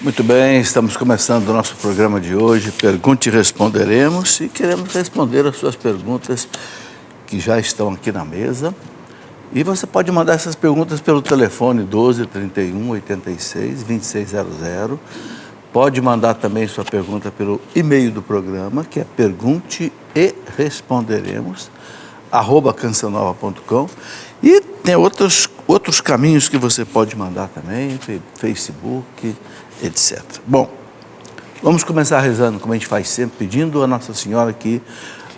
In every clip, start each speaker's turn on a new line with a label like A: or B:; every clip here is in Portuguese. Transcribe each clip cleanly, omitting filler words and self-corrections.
A: Muito bem, estamos começando o nosso programa de hoje, Pergunte e Responderemos, e queremos responder as suas perguntas que já estão aqui na mesa. E você pode mandar essas perguntas pelo telefone 12 31 86 2600. Pode mandar também sua pergunta pelo e-mail do programa, que é pergunte e responderemos, @cançãonova.com. E tem outros caminhos que você pode mandar também, Facebook, etc. Bom, vamos começar rezando, como a gente faz sempre, pedindo a Nossa Senhora que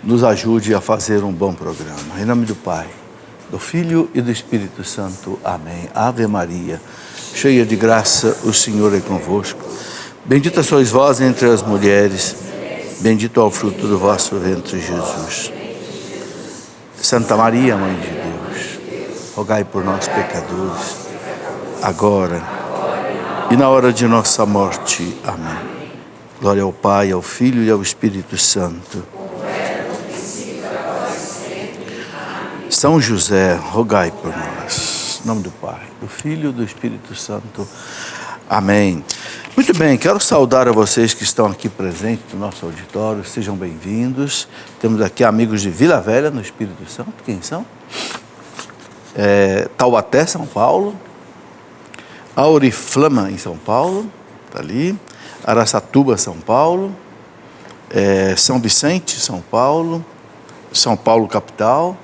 A: nos ajude a fazer um bom programa. Em nome do Pai, do Filho e do Espírito Santo. Amém. Ave Maria, cheia de graça, o Senhor é convosco. Bendita sois vós entre as mulheres, bendito é o fruto do vosso ventre, Jesus. Santa Maria, Mãe de Deus, rogai por nós, pecadores, agora e na hora de nossa morte. Amém. Glória ao Pai, ao Filho e ao Espírito Santo. São José, rogai por nós. Em nome do Pai, do Filho e do Espírito Santo. Amém. Muito bem, quero saudar a vocês que estão aqui presentes no nosso auditório. Sejam bem-vindos. Temos aqui amigos de Vila Velha, no Espírito Santo. Quem são? Taubaté, São Paulo. Auriflama, em São Paulo. Está ali. Araçatuba, São Paulo. São Vicente, São Paulo. São Paulo, capital.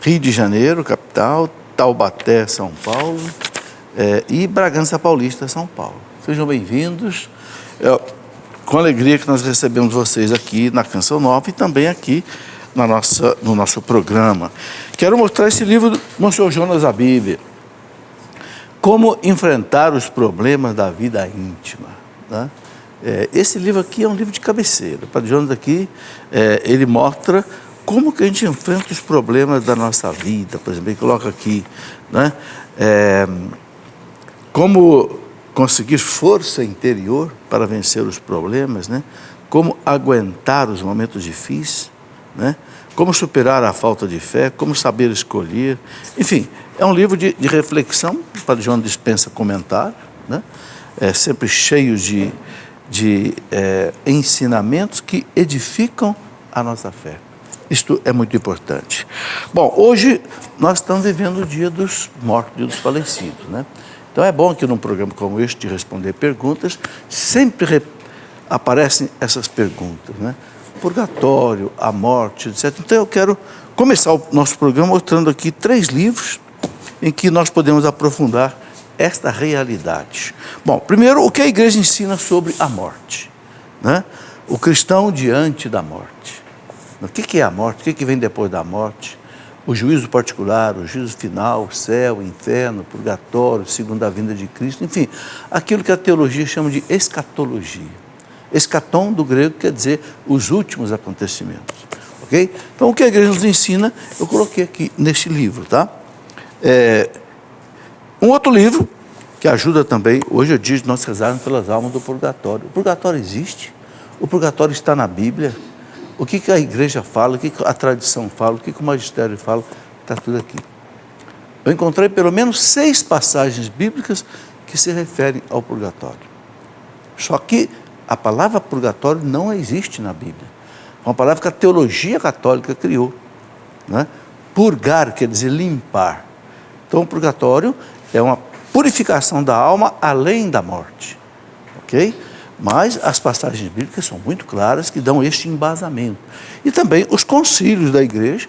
A: Rio de Janeiro, capital. Taubaté, São Paulo. E Bragança Paulista, São Paulo. Sejam bem-vindos. Com alegria que nós recebemos vocês aqui na Canção Nova e também aqui no nosso programa. Quero mostrar esse livro do Monsenhor Jonas Abib, Como Enfrentar os Problemas da Vida Íntima. Né? Esse livro aqui é um livro de cabeceira. O Padre Jonas aqui, ele mostra como que a gente enfrenta os problemas da nossa vida. Por exemplo, ele coloca aqui, né? Como conseguir força interior para vencer os problemas, né? Como aguentar os momentos difíceis, né? Como superar a falta de fé, como saber escolher. Enfim, é um livro de reflexão. O Padre João dispensa comentário, né? Sempre cheio de ensinamentos que edificam a nossa fé. Isto é muito importante. Bom, hoje nós estamos vivendo o dia dos mortos, dia dos falecidos, né? Então é bom que num programa como este, de responder perguntas, sempre aparecem essas perguntas, né? Purgatório, a morte, etc. Então eu quero começar o nosso programa mostrando aqui 3 livros em que nós podemos aprofundar esta realidade. Bom, primeiro, o que a igreja ensina sobre a morte, né? O cristão diante da morte. O que é a morte? O que vem depois da morte? O juízo particular, o juízo final, o céu, o inferno, o purgatório, segunda vinda de Cristo, enfim, aquilo que a teologia chama de escatologia. Escatom, do grego, quer dizer os últimos acontecimentos, ok? Então, o que a igreja nos ensina, eu coloquei aqui neste livro, tá? Um outro livro, que ajuda também, hoje é o dia de nós rezarmos pelas almas do purgatório. O purgatório existe, o purgatório está na Bíblia. O que a igreja fala, o que a tradição fala, o que o magistério fala, está tudo aqui. Eu encontrei pelo menos 6 passagens bíblicas que se referem ao purgatório. Só que a palavra purgatório não existe na Bíblia. É uma palavra que a teologia católica criou, né? Purgar quer dizer limpar. Então o purgatório é uma purificação da alma além da morte, ok? Mas as passagens bíblicas são muito claras que dão este embasamento. E também os concílios da igreja,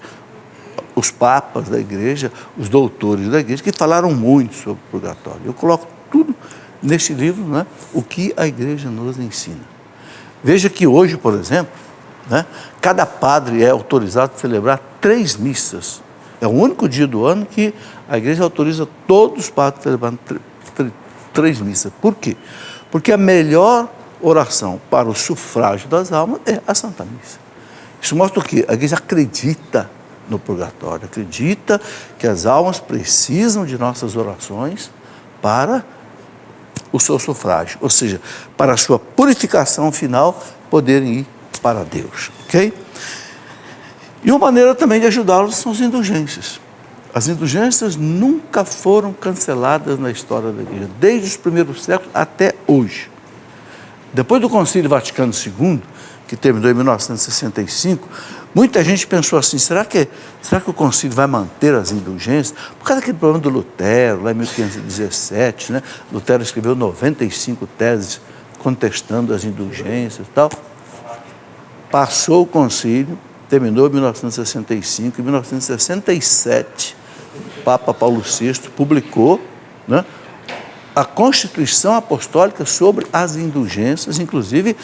A: os papas da igreja, os doutores da igreja, que falaram muito sobre o purgatório. Eu coloco tudo neste livro, né, o que a igreja nos ensina. Veja que hoje, por exemplo, né, cada padre é autorizado a celebrar 3 missas. É o único dia do ano que a igreja autoriza todos os padres a celebrarem 3 missas. Por quê? Porque a melhor oração para o sufrágio das almas é a Santa Missa. Isso mostra o quê? A igreja acredita no purgatório, acredita que as almas precisam de nossas orações para o seu sufrágio, ou seja, para a sua purificação final, poderem ir para Deus, ok? E uma maneira também de ajudá-los são as indulgências. As indulgências nunca foram canceladas na história da igreja, desde os primeiros séculos até hoje. Depois do Concílio Vaticano II, que terminou em 1965, muita gente pensou assim, será que o concílio vai manter as indulgências? Por causa daquele problema do Lutero, lá em 1517, né? Lutero escreveu 95 teses contestando as indulgências e tal. Passou o concílio, terminou em 1965, em 1967, o Papa Paulo VI publicou, né, a Constituição Apostólica sobre as indulgências, inclusive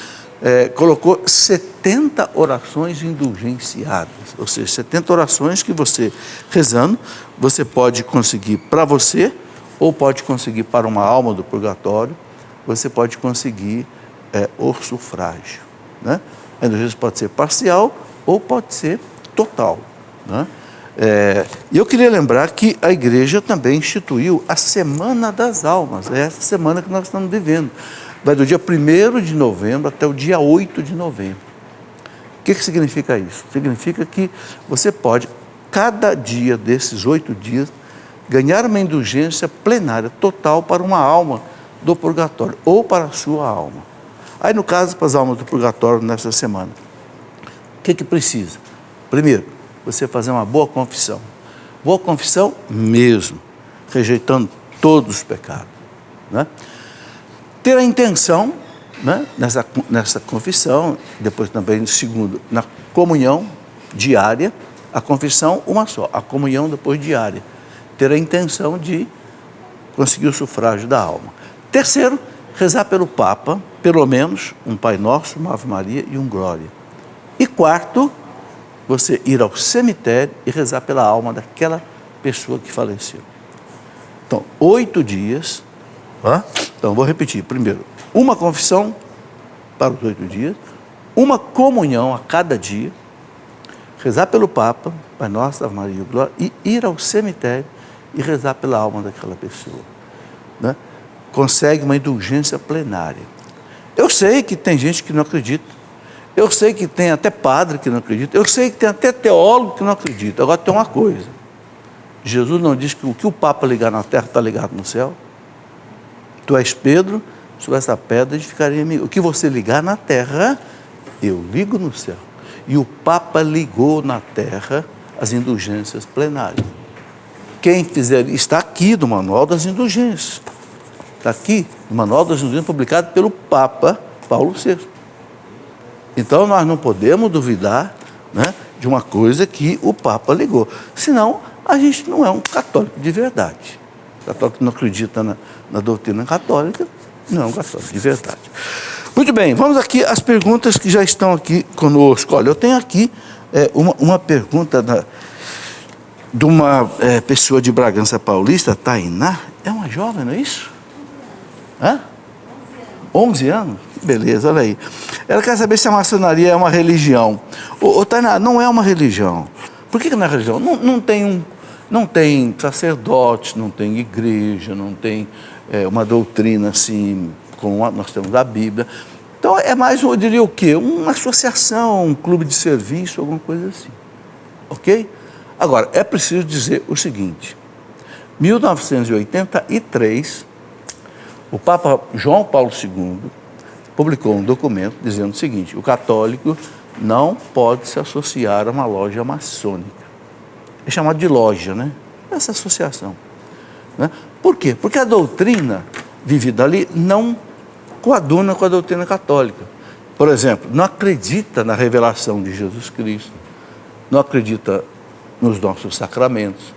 A: colocou 70 orações indulgenciadas, ou seja, 70 orações que você, rezando, você pode conseguir para você, ou pode conseguir para uma alma do purgatório, você pode conseguir o sufrágio, né? A indulgência pode ser parcial ou pode ser total, né? E eu queria lembrar que a igreja também instituiu a Semana das Almas, é essa semana que nós estamos vivendo. Vai do dia 1º de novembro até o dia 8 de novembro. O que significa isso? Significa que você pode, cada dia desses 8 dias, ganhar uma indulgência plenária total para uma alma do purgatório, ou para a sua alma. Aí, no caso, para as almas do purgatório nessa semana, o que precisa? Primeiro, você fazer uma boa confissão mesmo, rejeitando todos os pecados, né? Ter a intenção, né, nessa confissão, depois também, segundo, na comunhão diária, a confissão uma só, a comunhão depois diária, ter a intenção de conseguir o sufrágio da alma. Terceiro, rezar pelo Papa, pelo menos um Pai Nosso, uma Ave Maria e um Glória. E quarto, você ir ao cemitério e rezar pela alma daquela pessoa que faleceu. Então, 8 dias. Então, vou repetir. Primeiro, uma confissão para os 8 dias, uma comunhão a cada dia, rezar pelo Papa, Pai Nosso, Ave Maria e Glória, e ir ao cemitério e rezar pela alma daquela pessoa, né? Consegue uma indulgência plenária. Eu sei que tem gente que não acredita, eu sei que tem até padre que não acredita, eu sei que tem até teólogo que não acredita. Agora tem uma coisa, Jesus não diz que o que o Papa ligar na terra está ligado no céu? Tu és Pedro, sobre essa pedra edificarei amigo. O que você ligar na terra, eu ligo no céu. E o Papa ligou na terra as indulgências plenárias. Quem fizer, está aqui no Manual das Indulgências. Está aqui no Manual das Indulgências, publicado pelo Papa Paulo VI. Então, nós não podemos duvidar, né, de uma coisa que o Papa ligou. Senão, a gente não é um católico de verdade. O católico que não acredita na doutrina católica não é um católico de verdade. Muito bem, vamos aqui às perguntas que já estão aqui conosco. Olha, eu tenho aqui uma pergunta de uma pessoa de Bragança Paulista, Tainá. É uma jovem, não é isso? 11 anos? Beleza, olha aí. Ela quer saber se a maçonaria é uma religião. Tainá, não é uma religião. Por que não é religião? Não tem sacerdote, não tem igreja, não tem uma doutrina assim, como nós temos da Bíblia. Então é mais, eu diria o quê? Uma associação, um clube de serviço, alguma coisa assim. Ok? Agora, é preciso dizer o seguinte, 1983, o Papa João Paulo II publicou um documento dizendo o seguinte, o católico não pode se associar a uma loja maçônica. É chamado de loja, né? Essa associação, né? Por quê? Porque a doutrina vivida ali não coaduna com a doutrina católica. Por exemplo, não acredita na revelação de Jesus Cristo, não acredita nos nossos sacramentos,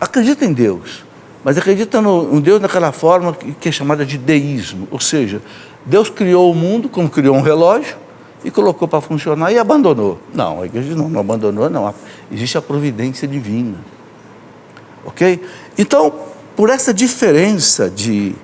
A: acredita em Deus, mas acredita em Deus naquela forma que é chamada de deísmo, ou seja, Deus criou o mundo como criou um relógio e colocou para funcionar e abandonou. Não, a igreja não abandonou, não. Existe a providência divina. Ok? Então, por essa diferença de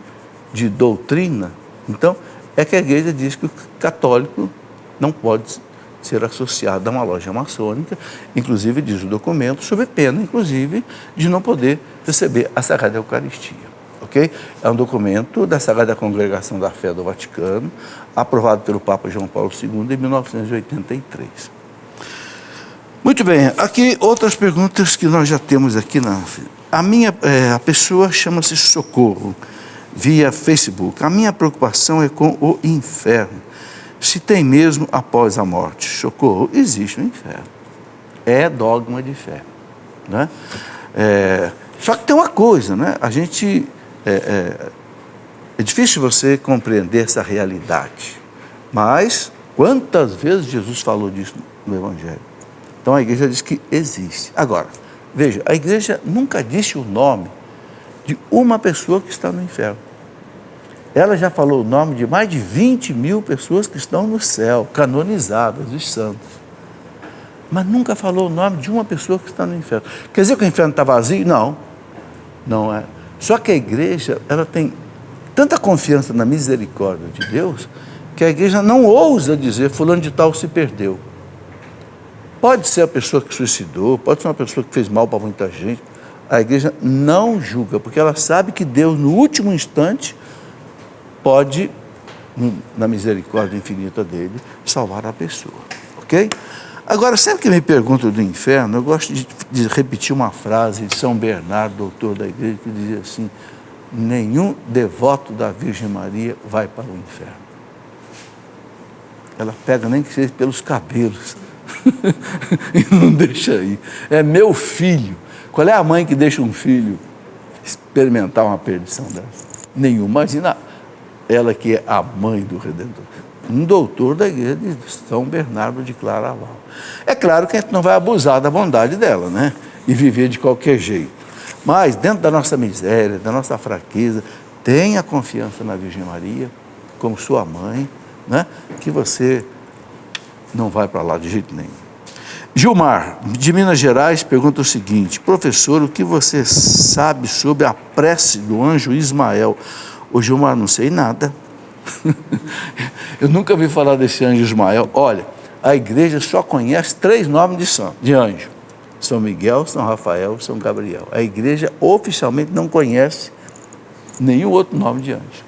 A: doutrina, então, é que a igreja diz que o católico não pode ser associado a uma loja maçônica, inclusive diz o documento, sob pena, inclusive, de não poder receber a Sagrada Eucaristia. Okay? É um documento da Sagrada Congregação da Fé do Vaticano, aprovado pelo Papa João Paulo II em 1983. Muito bem, aqui outras perguntas que nós já temos aqui a pessoa chama-se Socorro, via Facebook. A minha preocupação é com o inferno. Se tem mesmo após a morte. Socorro, existe um inferno. É dogma de fé, né? Só que tem uma coisa, né? É difícil você compreender essa realidade, mas quantas vezes Jesus falou disso no Evangelho? Então a igreja diz que existe. Agora, veja, a igreja nunca disse o nome de uma pessoa que está no inferno. Ela já falou o nome de mais de 20 mil pessoas que estão no céu, canonizadas, os santos. Mas nunca falou o nome de uma pessoa que está no inferno. Quer dizer que o inferno está vazio? Não, não é. Só que a igreja, ela tem tanta confiança na misericórdia de Deus, que a igreja não ousa dizer fulano de tal se perdeu. Pode ser a pessoa que suicidou, pode ser uma pessoa que fez mal para muita gente. A igreja não julga, porque ela sabe que Deus, no último instante, pode, na misericórdia infinita dele, salvar a pessoa. Ok? Agora, sempre que me perguntam do inferno, eu gosto de repetir uma frase de São Bernardo, doutor da igreja, que dizia assim: nenhum devoto da Virgem Maria vai para o inferno. Ela pega nem que seja pelos cabelos e não deixa ir. É meu filho. Qual é a mãe que deixa um filho experimentar uma perdição dessa? Nenhuma. Imagina ela que é a mãe do Redentor. Um doutor da igreja de São Bernardo de Claraval. É claro que a gente não vai abusar da bondade dela, né? E viver de qualquer jeito. Mas dentro da nossa miséria, da nossa fraqueza, tenha confiança na Virgem Maria, como sua mãe, né? Que você não vai para lá de jeito nenhum. Gilmar, de Minas Gerais, pergunta o seguinte: professor, o que você sabe sobre a prece do anjo Ismael? Ô Gilmar, não sei nada. Eu nunca ouvi falar desse anjo Ismael. Olha, a igreja só conhece 3 nomes de santo, de anjo: São Miguel, São Rafael, São Gabriel. A igreja oficialmente não conhece nenhum outro nome de anjo.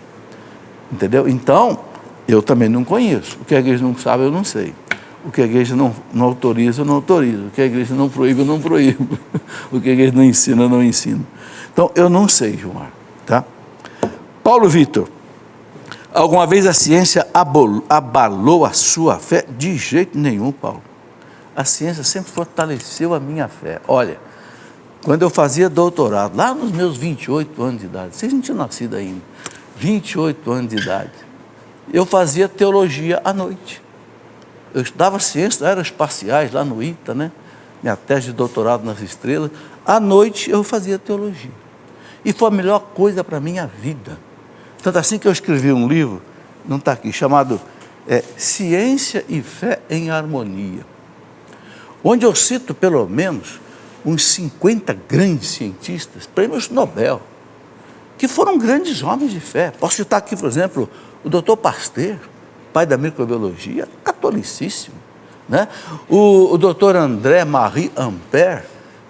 A: Entendeu? Então, eu também não conheço. O que a igreja não sabe, eu não sei. O que a igreja não autoriza, eu não autorizo. O que a igreja não proíbe, eu não proíbo. O que a igreja não ensina, eu não ensino. Então, eu não sei, Gilmar. Tá? Paulo Vitor, alguma vez a ciência abalou a sua fé? De jeito nenhum, Paulo. A ciência sempre fortaleceu a minha fé. Olha, quando eu fazia doutorado, lá nos meus 28 anos de idade, vocês não tinham nascido ainda, 28 anos de idade, eu fazia teologia à noite. Eu estudava ciências aeroespaciais lá no ITA, né? Minha tese de doutorado nas estrelas. À noite eu fazia teologia. E foi a melhor coisa para a minha vida. Tanto assim que eu escrevi um livro, não está aqui, chamado Ciência e Fé em Harmonia, onde eu cito pelo menos uns 50 grandes cientistas, prêmios Nobel, que foram grandes homens de fé. Posso citar aqui, por exemplo, o Dr. Pasteur, pai da microbiologia, catolicíssimo, né? O Dr. André-Marie Ampère,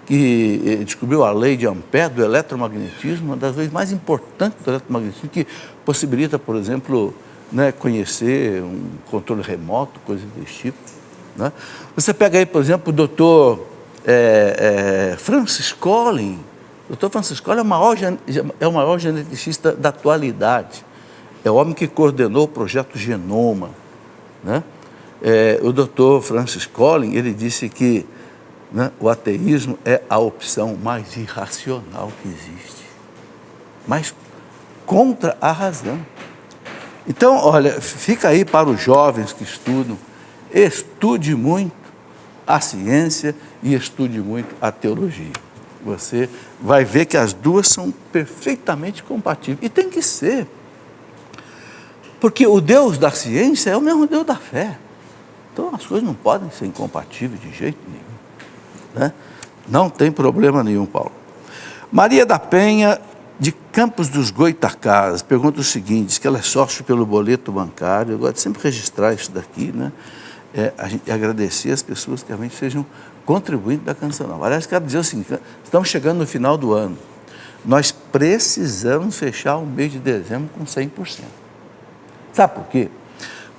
A: que descobriu a lei de Ampère do eletromagnetismo, uma das leis mais importantes do eletromagnetismo, que possibilita, por exemplo, né, conhecer um controle remoto, coisas desse tipo, né? Você pega aí, por exemplo, o Dr. Francis Collins. O Dr. Francis Collins é o maior geneticista da atualidade. É o homem que coordenou o projeto Genoma, né? O Dr. Francis Collins, ele disse que, né, o ateísmo é a opção mais irracional que existe, mas contra a razão. Então, olha, fica aí para os jovens que estudam, estude muito a ciência e estude muito a teologia. Você vai ver que as duas são perfeitamente compatíveis, e tem que ser. Porque o Deus da ciência é o mesmo Deus da fé. Então as coisas não podem ser incompatíveis de jeito nenhum, né? Não tem problema nenhum, Paulo. Maria da Penha, de Campos dos Goitacazes, pergunta o seguinte: diz que ela é sócio pelo boleto bancário. Eu gosto de sempre registrar isso daqui, né? A gente agradecer as pessoas que realmente sejam contribuintes da Canção Nova. Aliás, quero dizer assim, estamos chegando no final do ano. Nós precisamos fechar o mês de dezembro com 100%. Sabe por quê?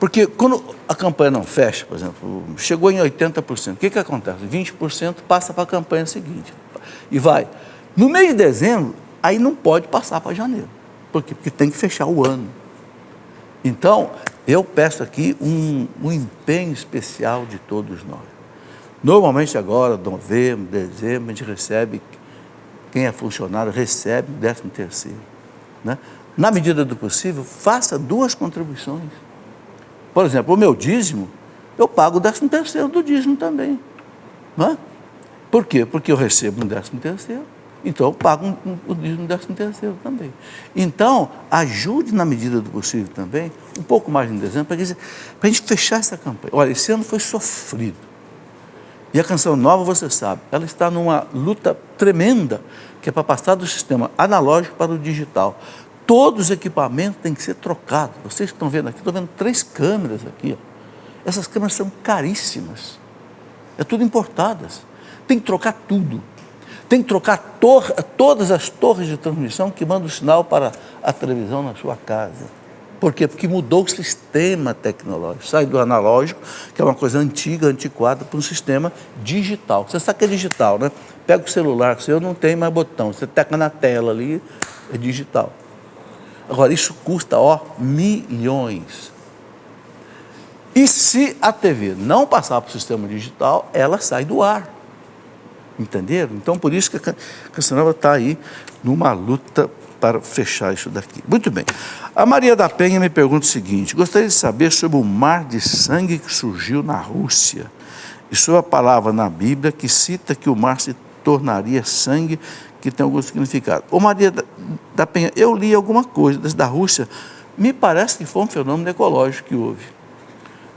A: Porque quando a campanha não fecha, por exemplo, chegou em 80%, o que acontece? 20% passa para a campanha seguinte. E vai. No mês de dezembro, aí não pode passar para janeiro. Por quê? Porque tem que fechar o ano. Então, eu peço aqui um empenho especial de todos nós. Normalmente agora, novembro, dezembro, a gente recebe, quem é funcionário recebe o 13º. Né? Na medida do possível, faça 2 contribuições. Por exemplo, o meu dízimo, eu pago o 13º do dízimo também. Não é? Por quê? Porque eu recebo um 13º, então eu pago o dízimo do 13º também. Então, ajude na medida do possível também, um pouco mais em dezembro, para a gente fechar essa campanha. Olha, esse ano foi sofrido. E a Canção Nova, você sabe, ela está numa luta tremenda, que é para passar do sistema analógico para o digital. Todos os equipamentos têm que ser trocados. Vocês que estão vendo aqui, estão vendo 3 câmeras aqui. Ó. Essas câmeras são caríssimas. É tudo importadas. Tem que trocar tudo. Tem que trocar todas as torres de transmissão que mandam o sinal para a televisão na sua casa. Por quê? Porque mudou o sistema tecnológico. Sai do analógico, que é uma coisa antiga, antiquada, para um sistema digital. Você sabe que é digital, né? Pega o celular, o seu não tem mais botão. Você teca na tela ali, é digital. Agora, isso custa, milhões. E se a TV não passar para o sistema digital, ela sai do ar. Entenderam? Então, por isso que a Canção Nova está aí numa luta para fechar isso daqui. Muito bem. A Maria da Penha me pergunta o seguinte: gostaria de saber sobre o mar de sangue que surgiu na Rússia e sobre a palavra na Bíblia que cita que o mar se tornaria sangue, que tem algum significado. Ô Maria da Penha, eu li alguma coisa da Rússia, me parece que foi um fenômeno ecológico que houve.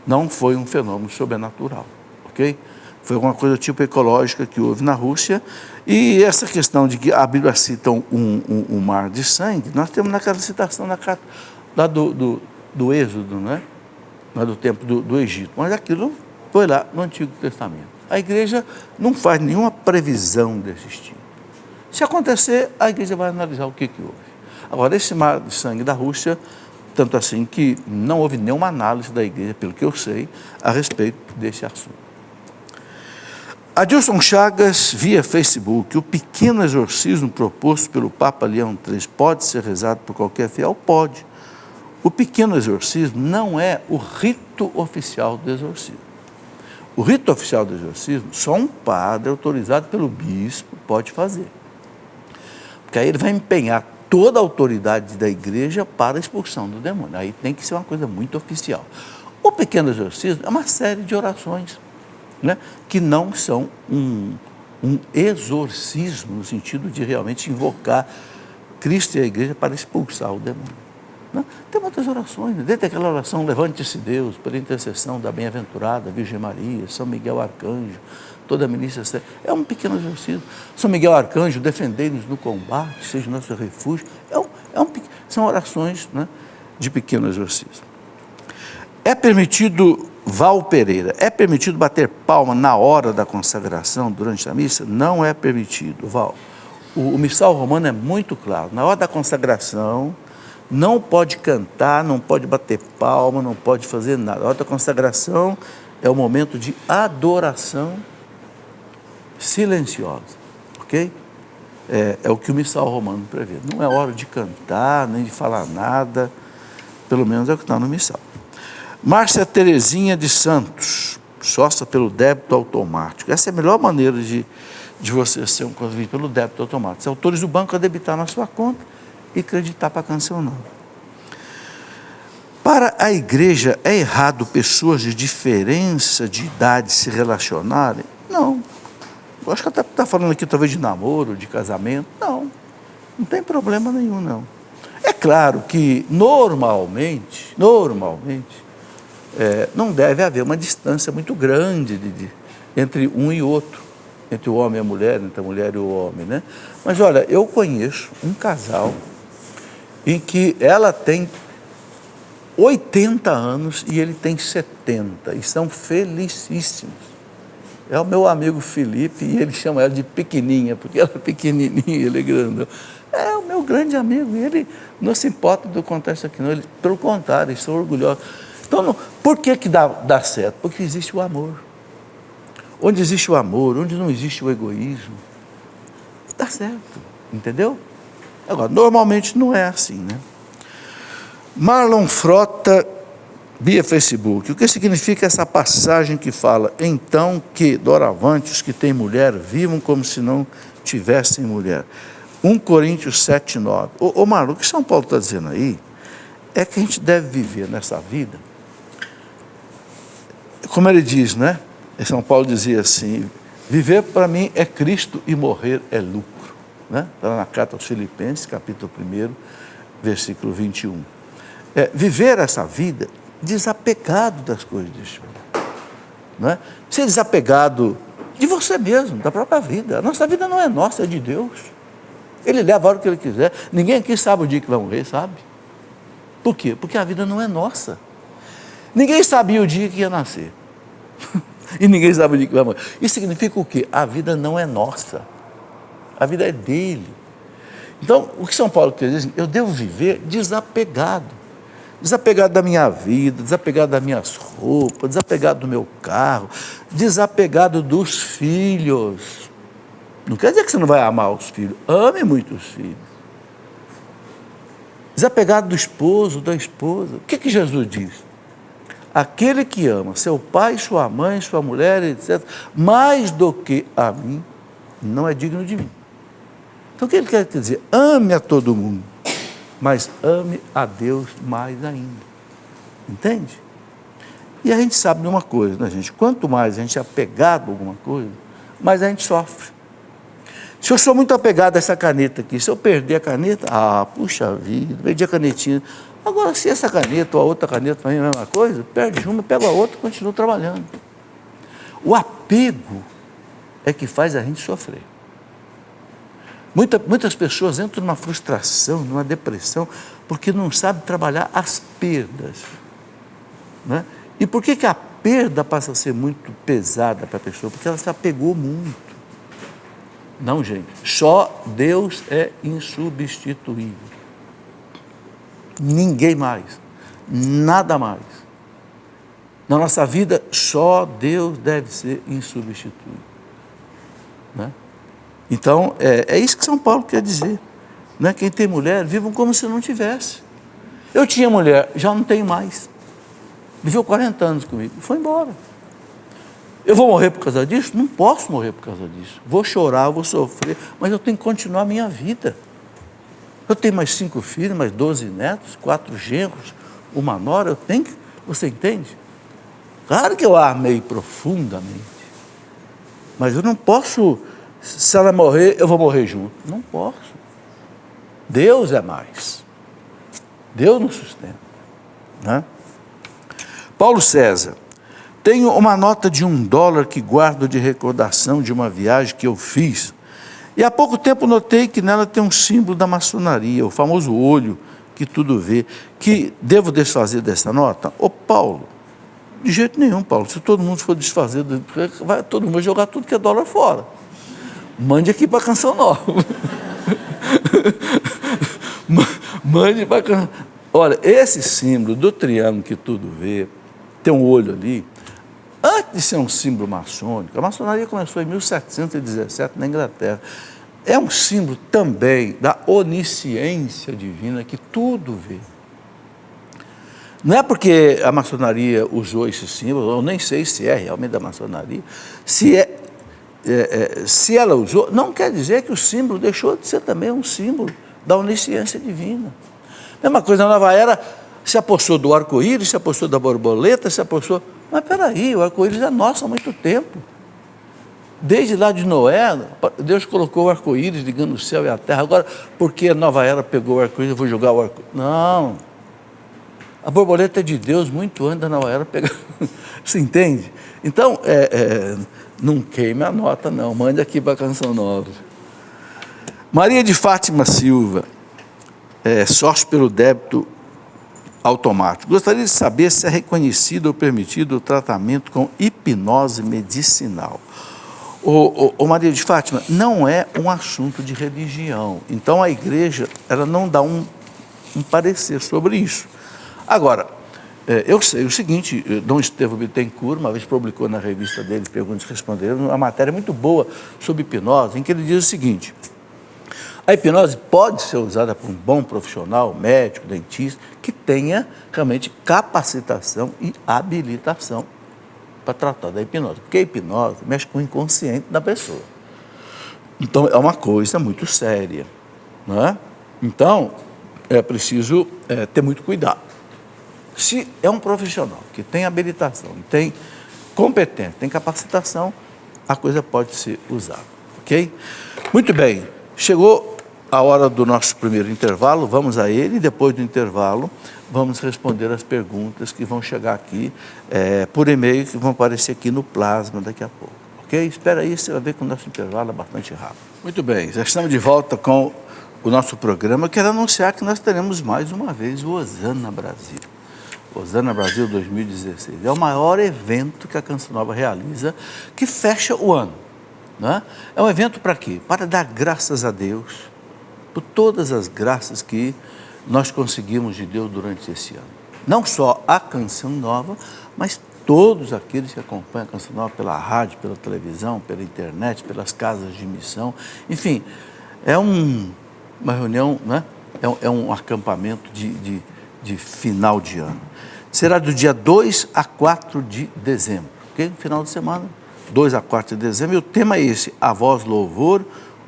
A: Não foi um fenômeno sobrenatural, ok? Foi alguma coisa tipo ecológica que houve na Rússia. E essa questão de que a Bíblia cita um mar de sangue, nós temos naquela citação na carta lá do Êxodo, não é? Lá do tempo do Egito. Mas aquilo foi lá no Antigo Testamento. A igreja não faz nenhuma previsão desse tipo. Se acontecer, a igreja vai analisar o que houve. Agora, esse mar de sangue da Rússia, tanto assim que não houve nenhuma análise da igreja, pelo que eu sei, a respeito desse assunto. Adilson Chagas, via Facebook: o pequeno exorcismo proposto pelo Papa Leão III pode ser rezado por qualquer fiel? Pode. O pequeno exorcismo não é o rito oficial do exorcismo. O rito oficial do exorcismo, só um padre autorizado pelo bispo pode fazer. Porque aí ele vai empenhar toda a autoridade da igreja para a expulsão do demônio. Aí tem que ser uma coisa muito oficial. O pequeno exorcismo é uma série de orações, né, que não são um exorcismo, no sentido de realmente invocar Cristo e a igreja para expulsar o demônio. Né? Tem muitas orações, né? Dentro daquela oração, levante-se Deus, pela intercessão da bem-aventurada Virgem Maria, São Miguel Arcanjo, toda a milícia, é um pequeno exorcismo. São Miguel Arcanjo, defendei-nos no combate, seja nosso refúgio. São orações, né, de pequeno exorcismo. É permitido, Val Pereira, é permitido bater palma na hora da consagração, durante a missa? Não é permitido, Val. O missal romano é muito claro. Na hora da consagração, não pode cantar, não pode bater palma, não pode fazer nada. A hora da consagração é o momento de adoração silenciosa, ok? É o que o missal romano prevê. Não é hora de cantar, nem de falar nada, pelo menos é o que está no missal. Márcia Terezinha de Santos, sócia pelo débito automático. Essa é a melhor maneira de você ser um convite pelo débito automático. Você autoriza o banco a debitar na sua conta e acreditar para a Canção Nova. Para a igreja, é errado pessoas de diferença de idade se relacionarem? Não. Eu acho que ela está falando aqui talvez de namoro, de casamento. Não tem problema nenhum, não. É claro que normalmente, não deve haver uma distância muito grande entre um e outro, entre o homem e a mulher, entre a mulher e o homem, né? Mas olha, eu conheço um casal em que ela tem 80 anos e ele tem 70, e são felicíssimos. É o meu amigo Felipe, e ele chama ela de pequenininha, porque ela é pequenininha e ele é grandão. É o meu grande amigo, e ele não se importa do contexto aqui, não. Ele, pelo contrário, eles são orgulhosos. Então, por que dá certo? Porque existe o amor. Onde existe o amor, onde não existe o egoísmo, dá certo, entendeu? Agora, normalmente não é assim, né? Marlon Frota, via Facebook. O que significa essa passagem que fala, então que, doravante, os que têm mulher, vivam como se não tivessem mulher? 1 Coríntios 7, 9. Ô Marlon, o que São Paulo está dizendo aí é que a gente deve viver nessa vida, como ele diz, né? São Paulo dizia assim, viver para mim é Cristo e morrer é lucro. Né? Está na carta aos Filipenses, capítulo 1, versículo 21. Viver essa vida desapegado das coisas deste mundo. Não é? Ser desapegado de você mesmo, da própria vida. A nossa vida não é nossa, é de Deus. Ele leva a hora que Ele quiser. Ninguém aqui sabe o dia que vai morrer, sabe? Por quê? Porque a vida não é nossa. Ninguém sabia o dia que ia nascer. E ninguém sabe o dia que vai morrer. Isso significa o quê? A vida não é nossa. A vida é dele. Então, o que São Paulo quer dizer? Eu devo viver desapegado. Desapegado da minha vida, desapegado das minhas roupas, desapegado do meu carro, desapegado dos filhos. Não quer dizer que você não vai amar os filhos. Ame muito os filhos. Desapegado do esposo, da esposa. O que Jesus diz? Aquele que ama seu pai, sua mãe, sua mulher, etc., mais do que a mim, não é digno de mim. Então o que ele quer dizer? Ame a todo mundo, mas ame a Deus mais ainda. Entende? E a gente sabe de uma coisa, né, gente? Quanto mais a gente é apegado a alguma coisa, mais a gente sofre. Se eu sou muito apegado a essa caneta aqui, se eu perder a caneta, puxa vida, perdi a canetinha. Agora, se essa caneta ou a outra caneta para mim é a mesma coisa, perde uma, pega a outra e continua trabalhando. O apego é que faz a gente sofrer. Muitas pessoas entram numa frustração, numa depressão, porque não sabem trabalhar as perdas. Né? E por que a perda passa a ser muito pesada para a pessoa? Porque ela se apegou muito. Não, gente, só Deus é insubstituível. Ninguém mais, nada mais. Na nossa vida, só Deus deve ser insubstituível. Né? Então, é isso que São Paulo quer dizer. Né? Quem tem mulher, vivam como se não tivesse. Eu tinha mulher, já não tenho mais. Viveu 40 anos comigo, foi embora. Eu vou morrer por causa disso? Não posso morrer por causa disso. Vou chorar, vou sofrer, mas eu tenho que continuar a minha vida. Eu tenho mais 5 filhos, mais 12 netos, 4 genros, uma nora, eu tenho que... Você entende? Claro que eu a amei profundamente, mas eu não posso, se ela morrer, eu vou morrer junto. Não posso. Deus é mais. Deus nos sustenta. Né? Paulo César, tenho uma nota de $1 que guardo de recordação de uma viagem que eu fiz. E há pouco tempo notei que nela tem um símbolo da maçonaria, o famoso olho que tudo vê. Que devo desfazer dessa nota? Ô Paulo, de jeito nenhum, Paulo. Se todo mundo for desfazer, todo mundo vai jogar tudo que é dólar fora. Mande aqui para a Canção Nova. Mande para a Canção. Olha, esse símbolo do triângulo que tudo vê, tem um olho ali. Antes de ser um símbolo maçônico, a maçonaria começou em 1717 na Inglaterra. É um símbolo também da onisciência divina que tudo vê. Não é porque a maçonaria usou esse símbolo, eu nem sei se é realmente da maçonaria, se ela usou, não quer dizer que o símbolo deixou de ser também um símbolo da onisciência divina. Mesma coisa, a nova era se apossou do arco-íris, se apossou da borboleta, se apossou... Mas peraí, o arco-íris é nosso há muito tempo. Desde lá de Noé, Deus colocou o arco-íris ligando o céu e a terra. Agora, porque a nova era pegou o arco-íris, eu vou jogar o arco-íris? Não. A borboleta é de Deus muito antes da nova era pegar. Você entende? Então, não queime a nota, não. Mande aqui para a Canção Nova. Maria de Fátima Silva, sócio pelo débito automático. Gostaria de saber se é reconhecido ou permitido o tratamento com hipnose medicinal. Maria de Fátima, não é um assunto de religião. Então a igreja, ela não dá um parecer sobre isso. Agora, Eu sei o seguinte, Dom Estevão Bittencourt, uma vez publicou na revista dele, Perguntas e Responderam, uma matéria muito boa sobre hipnose, em que ele diz o seguinte: a hipnose pode ser usada por um bom profissional, médico, dentista, que tenha realmente capacitação e habilitação para tratar da hipnose. Porque a hipnose mexe com o inconsciente da pessoa. Então, é uma coisa muito séria, não é? Então, é preciso ter muito cuidado. Se é um profissional que tem habilitação, tem competência, tem capacitação, a coisa pode ser usada, ok? Muito bem, chegou a hora do nosso primeiro intervalo, vamos a ele, e depois do intervalo vamos responder as perguntas que vão chegar aqui por e-mail, que vão aparecer aqui no Plasma daqui a pouco, ok? Espera aí, você vai ver que o nosso intervalo é bastante rápido. Muito bem, já estamos de volta com o nosso programa. Eu quero anunciar que nós teremos mais uma vez o Osana Brasil. Osana Brasil 2016. É o maior evento que a Canção Nova realiza, que fecha o ano. Né? É um evento para quê? Para dar graças a Deus por todas as graças que nós conseguimos de Deus durante esse ano. Não só a Canção Nova, mas todos aqueles que acompanham a Canção Nova pela rádio, pela televisão, pela internet, pelas casas de missão. Enfim, é uma reunião, né? É um acampamento de final de ano. Será do dia 2 a 4 de dezembro, ok? No final de semana, 2 a 4 de dezembro, e o tema é esse: a voz, louvor,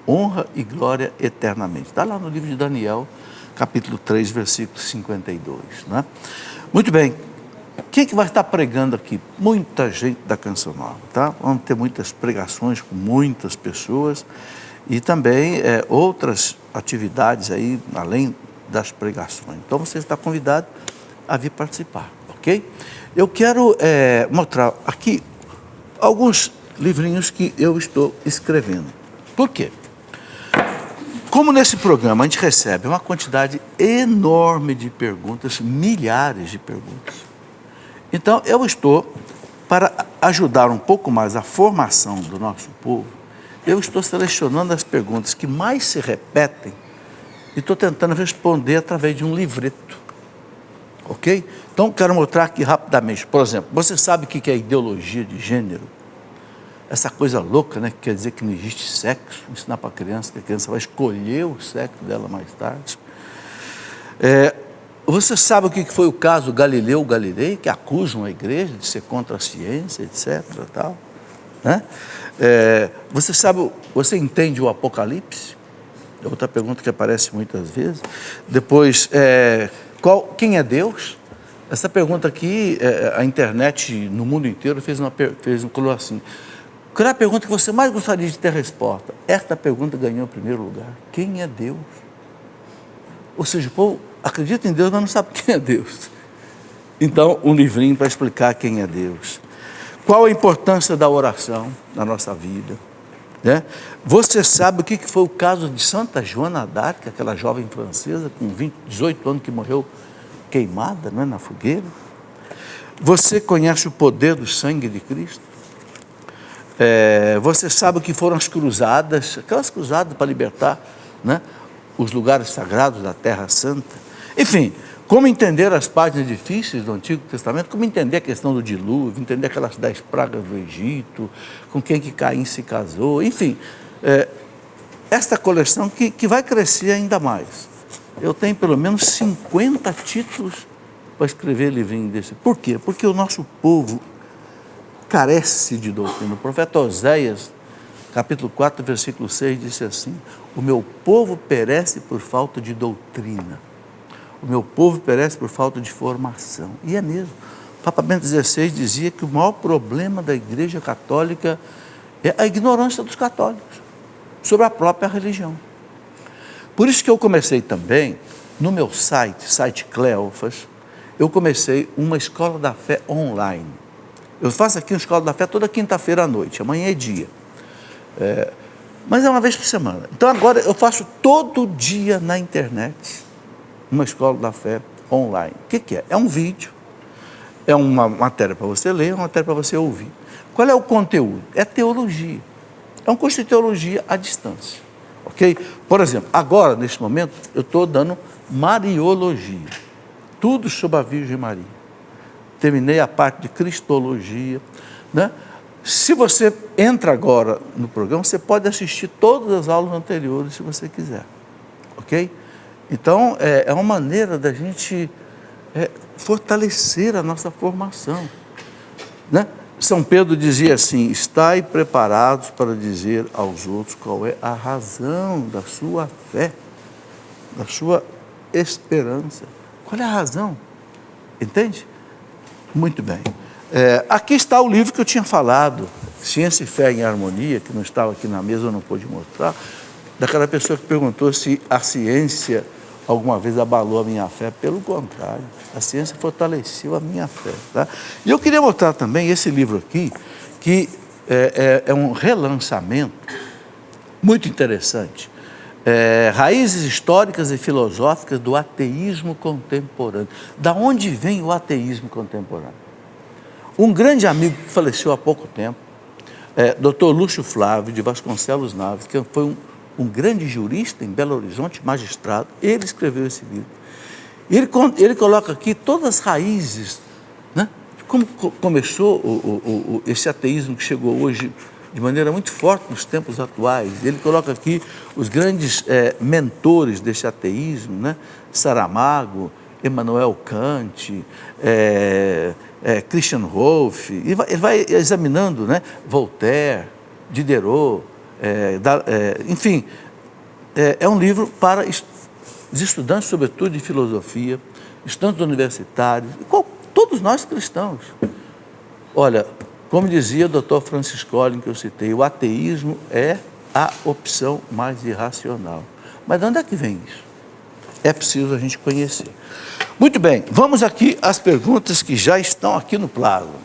A: honra e glória eternamente. Está lá no livro de Daniel, capítulo 3, versículo 52, né? Muito bem, quem que vai estar pregando aqui? Muita gente da Canção Nova, tá? Vamos ter muitas pregações com muitas pessoas e também outras atividades aí, além das pregações. Então, você está convidado a vir participar, ok? Eu quero mostrar aqui alguns livrinhos que eu estou escrevendo. Por quê? Como nesse programa a gente recebe uma quantidade enorme de perguntas, milhares de perguntas. Então, eu estou, para ajudar um pouco mais a formação do nosso povo, eu estou selecionando as perguntas que mais se repetem e estou tentando responder através de um livreto, ok? Então, quero mostrar aqui rapidamente. Por exemplo, você sabe o que é ideologia de gênero? Essa coisa louca, né, que quer dizer que não existe sexo, ensinar para a criança, que a criança vai escolher o sexo dela mais tarde. Você sabe o que foi o caso Galileu Galilei, que acusam a igreja de ser contra a ciência, etc. Tal, né? Você entende o Apocalipse? É outra pergunta que aparece muitas vezes. Depois, quem é Deus? Essa pergunta aqui, a internet no mundo inteiro colocou assim: qual é a pergunta que você mais gostaria de ter resposta? Esta pergunta ganhou o primeiro lugar. Quem é Deus? Ou seja, o povo acredita em Deus, mas não sabe quem é Deus. Então, um livrinho para explicar quem é Deus. Qual a importância da oração na nossa vida? Né? Você sabe o que foi o caso de Santa Joana d'Arc, aquela jovem francesa com 18 anos que morreu queimada, não é, na fogueira? Você conhece o poder do sangue de Cristo? Você sabe o que foram as cruzadas, aquelas cruzadas para libertar, né, os lugares sagrados da Terra Santa? Enfim, como entender as páginas difíceis do Antigo Testamento, como entender a questão do dilúvio, entender aquelas 10 pragas do Egito, com quem que Caim se casou, enfim, esta coleção que vai crescer ainda mais. Eu tenho pelo menos 50 títulos para escrever livrinho desse. Por quê? Porque o nosso povo carece de doutrina. O profeta Oséias, capítulo 4, versículo 6, disse assim: o meu povo perece por falta de doutrina. O meu povo perece por falta de formação. E é mesmo. O Papa Bento XVI dizia que o maior problema da Igreja Católica é a ignorância dos católicos sobre a própria religião. Por isso que eu comecei também, no meu site Cleofas, eu comecei uma escola da fé online. Eu faço aqui uma escola da fé toda quinta-feira à noite, amanhã é dia. Mas é uma vez por semana. Então agora eu faço todo dia na internet uma escola da fé online. O que é? É um vídeo, é uma matéria para você ler, uma matéria para você ouvir. Qual é o conteúdo? É teologia. É um curso de teologia à distância. Ok? Por exemplo, agora, neste momento, eu estou dando Mariologia. Tudo sobre a Virgem Maria. terminei a parte de cristologia, né? Se você entra agora no programa, você pode assistir todas as aulas anteriores, se você quiser, ok? Então, é uma maneira da gente fortalecer a nossa formação, né? São Pedro dizia assim: estai preparados para dizer aos outros qual é a razão da sua fé, da sua esperança. Qual é a razão? Entende? Muito bem. Aqui está o livro que eu tinha falado, Ciência e Fé em Harmonia, que não estava aqui na mesa, eu não pude mostrar, daquela pessoa que perguntou se a ciência alguma vez abalou a minha fé. Pelo contrário, a ciência fortaleceu a minha fé. Tá? E eu queria mostrar também esse livro aqui, que é um relançamento muito interessante. Raízes históricas e filosóficas do ateísmo contemporâneo. Da onde vem o ateísmo contemporâneo? Um grande amigo que faleceu há pouco tempo, Dr. Lúcio Flávio de Vasconcelos Naves, que foi um grande jurista em Belo Horizonte, magistrado, ele escreveu esse livro. E ele coloca aqui todas as raízes, né? Como começou esse ateísmo que chegou hoje de maneira muito forte nos tempos atuais. Ele coloca aqui os grandes mentores desse ateísmo, né? Saramago, Immanuel Kant, Christian Wolff, ele vai examinando, né? Voltaire, Diderot, enfim, é um livro para os estudantes, sobretudo de filosofia, estudantes universitários, todos nós cristãos. Olha, como dizia o Dr. Francis Collins, que eu citei, o ateísmo é a opção mais irracional. Mas de onde é que vem isso? É preciso a gente conhecer. Muito bem, vamos aqui às perguntas que já estão aqui no plasma.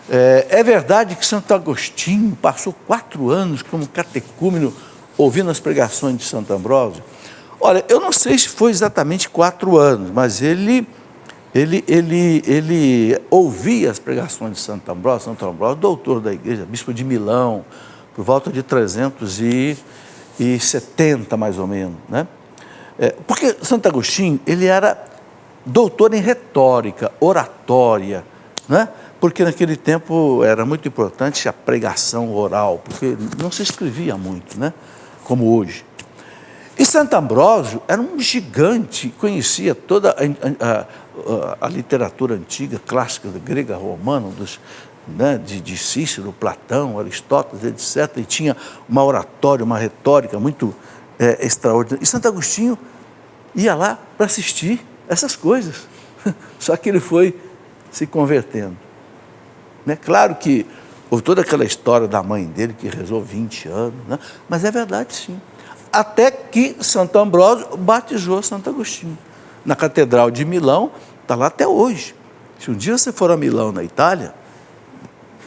A: É verdade que Santo Agostinho passou 4 anos como catecúmeno ouvindo as pregações de Santo Ambrósio? Olha, eu não sei se foi exatamente 4 anos, mas ele ouvia as pregações de Santo Ambrósio, doutor da igreja, bispo de Milão, por volta de 370 mais ou menos, né? Porque Santo Agostinho, ele era doutor em retórica, oratória, né? Porque naquele tempo era muito importante a pregação oral, porque não se escrevia muito, né? Como hoje. E Santo Ambrósio era um gigante, conhecia toda a literatura antiga, clássica, grega, romana, né, de Cícero, Platão, Aristóteles, etc. E tinha uma oratória, uma retórica muito extraordinária. E Santo Agostinho ia lá para assistir essas coisas. Só que ele foi se convertendo. Né? Claro que houve toda aquela história da mãe dele que rezou 20 anos, né? Mas é verdade, sim. Até que Santo Ambrósio batizou Santo Agostinho. Na Catedral de Milão, está lá até hoje. Se um dia você for a Milão, na Itália,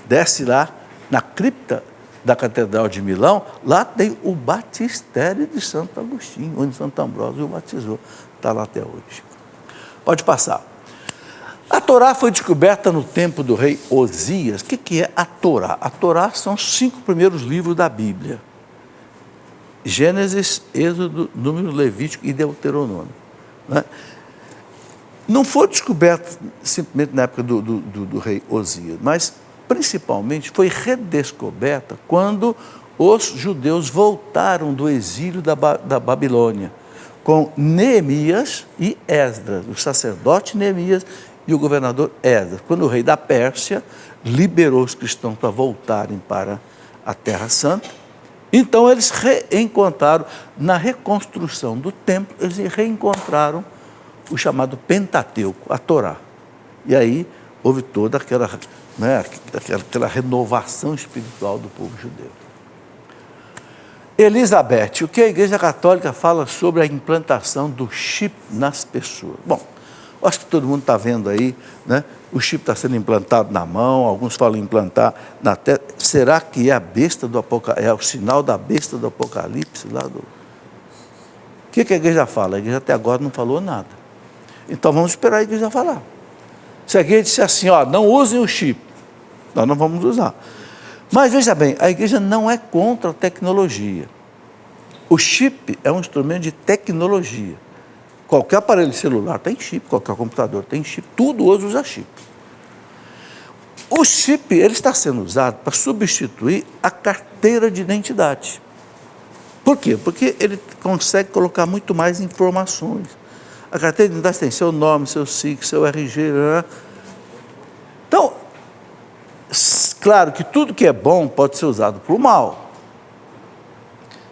A: desce lá na cripta da Catedral de Milão, lá tem o batistério de Santo Agostinho, onde Santo Ambrósio o batizou. Está lá até hoje. Pode passar. A Torá foi descoberta no tempo do rei Osias. O que é a Torá? A Torá são os 5 primeiros livros da Bíblia. Gênesis, Êxodo, Número, Levítico e Deuteronômio. Né? Não foi descoberto simplesmente na época do rei Osias, mas principalmente foi redescoberta quando os judeus voltaram do exílio da Babilônia, com Neemias e Esdras, o sacerdote Neemias e o governador Esdras, quando o rei da Pérsia liberou os cristãos para voltarem para a Terra Santa. Então eles reencontraram, na reconstrução do templo, eles reencontraram o chamado Pentateuco, a Torá. E aí houve toda aquela renovação espiritual do povo judeu. Elizabeth, o que a Igreja Católica fala sobre a implantação do chip nas pessoas? Bom, acho que todo mundo está vendo aí, né? O chip está sendo implantado na mão, alguns falam em implantar na testa. Será que é a besta do Apocalipse, é o sinal da besta do Apocalipse? O que a igreja fala? A igreja até agora não falou nada. Então vamos esperar a igreja falar. Se a igreja disser assim, não usem o chip, nós não vamos usar. Mas veja bem, a igreja não é contra a tecnologia. O chip é um instrumento de tecnologia. Qualquer aparelho celular tem chip, qualquer computador tem chip, tudo hoje usa chip. O chip, ele está sendo usado para substituir a carteira de identidade. Por quê? Porque ele consegue colocar muito mais informações. A carteira de identidade tem seu nome, seu SIC, seu RG. Né? Então, claro que tudo que é bom pode ser usado para o mal.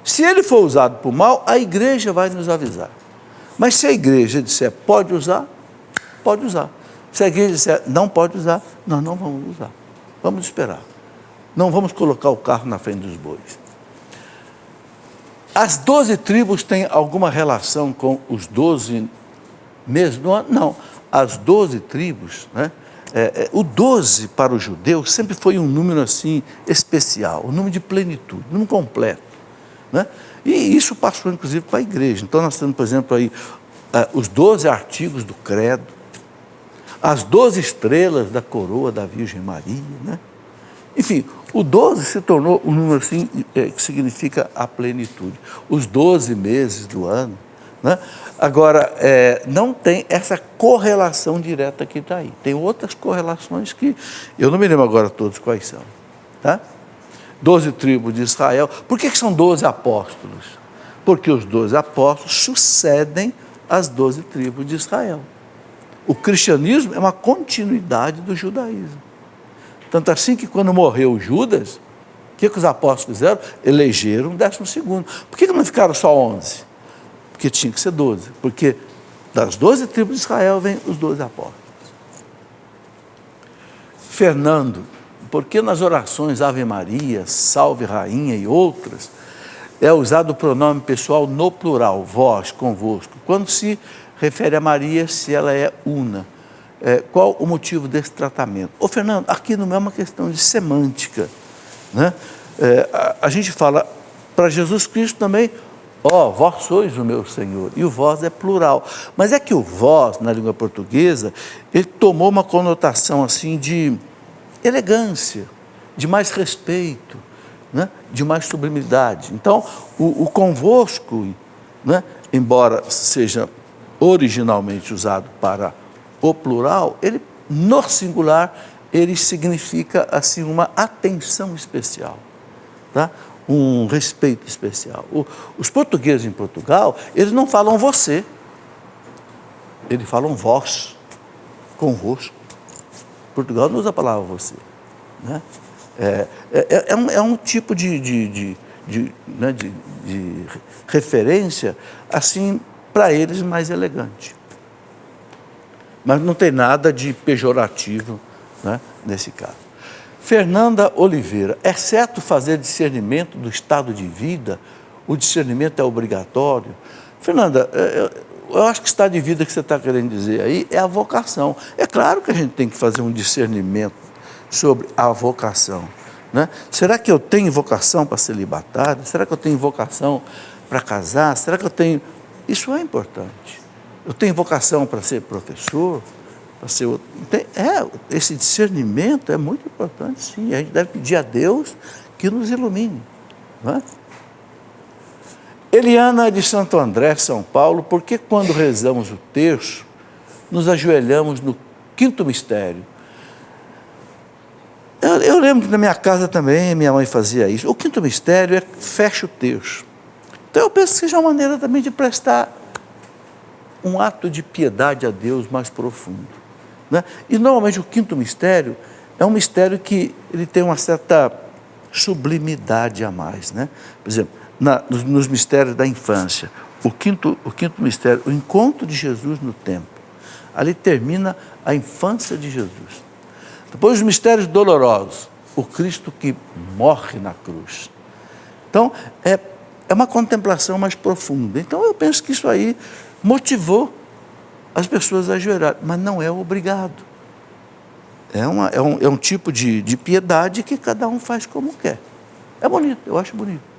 A: Se ele for usado para o mal, a igreja vai nos avisar. Mas se a igreja disser pode usar, pode usar. Se a igreja disser não pode usar, nós não vamos usar. Vamos esperar. Não vamos colocar o carro na frente dos bois. As 12 tribos têm alguma relação com os 12 meses do ano? Não. As 12 tribos, né? O 12 para o judeu sempre foi um número assim especial, um número de plenitude, um número completo. Né? E isso passou inclusive para a igreja. Então nós temos, por exemplo, aí, os 12 artigos do credo, as 12 estrelas da coroa da Virgem Maria. Né? Enfim, o 12 se tornou um número assim, que significa a plenitude. Os 12 meses do ano. Né? Agora, não tem essa correlação direta que está aí. Tem outras correlações que eu não me lembro agora todos quais são. Tá? 12 tribos de Israel. Por que são 12 apóstolos? Porque os 12 apóstolos sucedem as 12 tribos de Israel. O cristianismo é uma continuidade do judaísmo. Tanto assim que quando morreu Judas, o que os apóstolos fizeram? Elegeram um 12º. Por que não ficaram só 11? Porque tinha que ser 12. Porque das 12 tribos de Israel vêm os 12 apóstolos. Fernando, porque nas orações Ave Maria, Salve Rainha e outras, é usado o pronome pessoal no plural, vós, convosco, quando se refere a Maria, se ela é una. Qual o motivo desse tratamento? Ô Fernando, aqui não é uma questão de semântica. Né? A gente fala para Jesus Cristo também, vós sois o meu Senhor, e o vós é plural. Mas é que o vós, na língua portuguesa, ele tomou uma conotação assim de elegância, de mais respeito, né? De mais sublimidade. Então, o convosco, né? Embora seja originalmente usado para o plural, ele, no singular, ele significa assim, uma atenção especial, tá? Um respeito especial. Os portugueses em Portugal, eles não falam você, eles falam vós, convosco. Portugal não usa a palavra você. Né? É um tipo de referência, assim, para eles mais elegante. Mas não tem nada de pejorativo, né, nesse caso. Fernanda Oliveira, é certo fazer discernimento do estado de vida? O discernimento é obrigatório? Fernanda, eu acho que o estado de vida que você está querendo dizer aí é a vocação. É claro que a gente tem que fazer um discernimento sobre a vocação. Né? Será que eu tenho vocação para ser celibatário? Será que eu tenho vocação para casar? Será que eu tenho... Isso é importante. Eu tenho vocação para ser professor? Para ser outro... Esse discernimento é muito importante, sim. A gente deve pedir a Deus que nos ilumine. Não é? Eliana de Santo André, São Paulo, por que quando rezamos o terço, nos ajoelhamos no quinto mistério? Eu lembro que na minha casa também minha mãe fazia isso. O quinto mistério é fecha o terço. Então eu penso que seja uma maneira também de prestar um ato de piedade a Deus mais profundo. Né? E normalmente o quinto mistério é um mistério que ele tem uma certa sublimidade a mais. Né? Por exemplo, nos mistérios da infância, o quinto mistério, o encontro de Jesus no templo. Ali termina a infância de Jesus. Depois os mistérios dolorosos, o Cristo que morre na cruz. Então, é uma contemplação mais profunda. Então, eu penso que isso aí motivou as pessoas a ajoelhar, mas não é obrigado. É um tipo de piedade que cada um faz como quer. É bonito, eu acho bonito.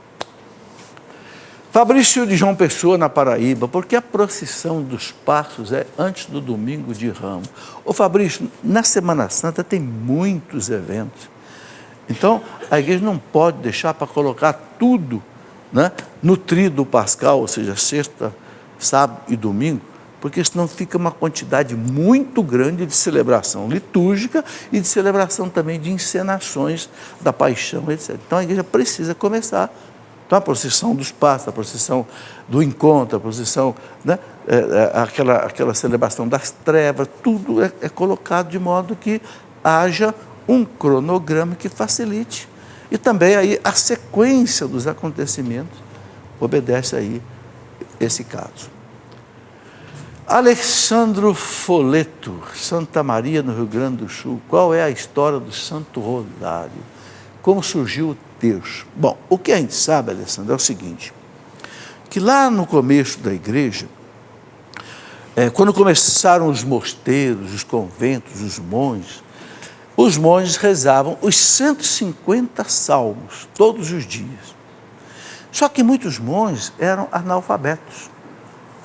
A: Fabrício de João Pessoa, na Paraíba, porque a procissão dos passos é antes do domingo de Ramos. Ô Fabrício, na Semana Santa tem muitos eventos. Então, a igreja não pode deixar para colocar tudo, né, no tríduo pascal, ou seja, sexta, sábado e domingo, porque senão fica uma quantidade muito grande de celebração litúrgica e de celebração também de encenações da paixão, etc. Então a igreja precisa começar. Então a procissão dos passos, a procissão do encontro, a procissão, né, aquela celebração das trevas, tudo é colocado de modo que haja um cronograma que facilite. E também aí a sequência dos acontecimentos obedece aí esse caso. Alexandro Foleto, Santa Maria, no Rio Grande do Sul. Qual é a história do Santo Rosário? Como surgiu o terço? Bom, o que a gente sabe, Alessandro, é o seguinte, que lá no começo da igreja, quando começaram os mosteiros, os conventos, os monges rezavam os 150 salmos todos os dias. Só que muitos monges eram analfabetos,